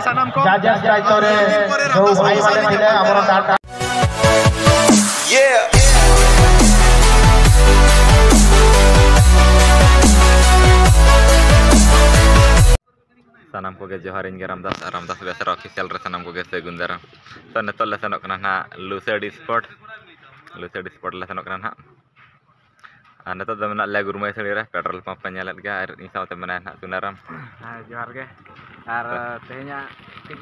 sanam ko judges daitore jo bhai mane thile amar data yeah sanam ko ge johar inge ramdas besar official re sanam ko ge segundara to netol le senok kana na lucid sport le senok kana na anda to damna le gurmai sari re petrol pump nyalet ga air ni sawte mena na sunaram johar ge ar tehnya ke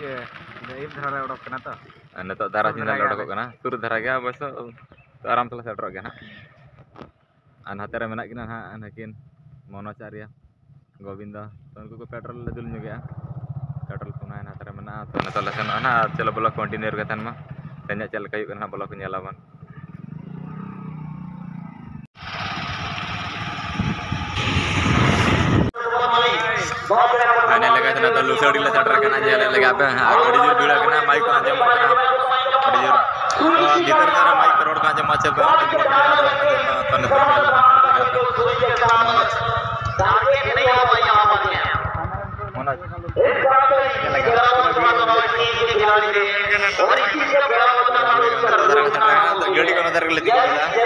deib dhara odok kana to anda to darah sinal odok kana sur dhara ga baso aram tela sedrok ga na an hatere mena kina ha anakin monocharya Govinda tunku ko petrol le dul nyuge petrol puna na hatere mena to netol le sen ana chelo bola continue ga tan ma tanya chel kayu kana bola ko nyalaman ane lega sana to lusadi le sadra kana nyale lega apa adi jur bila kana mic ko anjam kana adi jur gitar kana mic road ka anjam mache ba to ne गड़ी को नजर लेती है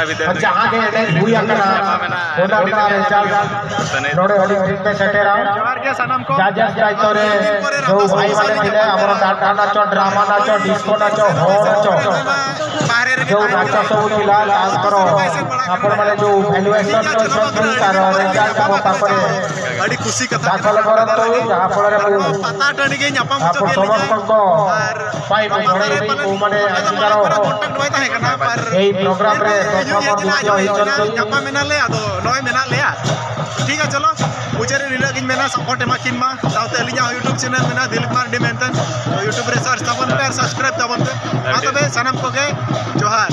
भितर जहाँ के एने हुई अकना ओना का रिजल्ट नोडे होली ठीक पे सेटेरा जोहार के सनम को जजेस दायित्व रे जो भाई माने थिले हमर डाटा नाचो ड्रामा नाचो डिस्को नाचो हो नाचो जो नाचो सब थिला तांकर आपण माने जो वैल्यूएशन तो सब तार रिजल्ट को तापरे अड़ी खुशी कथा दाखल करतो जहाँ फल रे पता टनी के ᱧᱟᱯᱟᱢ आप समस्त को पाई बड़े को माने अधिकारो कॉन्टैक्ट होय ताहे कना पर এই प्रोग्राम रे प्रथम द्वितीय हिचन ᱧᱟᱯᱟᱢ मेना ले आदो नय मेना लेया ठीक है चलो मुझे रिना गिन मेना सपोर्ट एमा किन मा साउथ अलिया YouTube चैनल मेना दिलीप मार्डी मेंटन YouTube रे सर्च तबन पे सब्सक्राइब तबन पे आ तबे सनम को के जोहार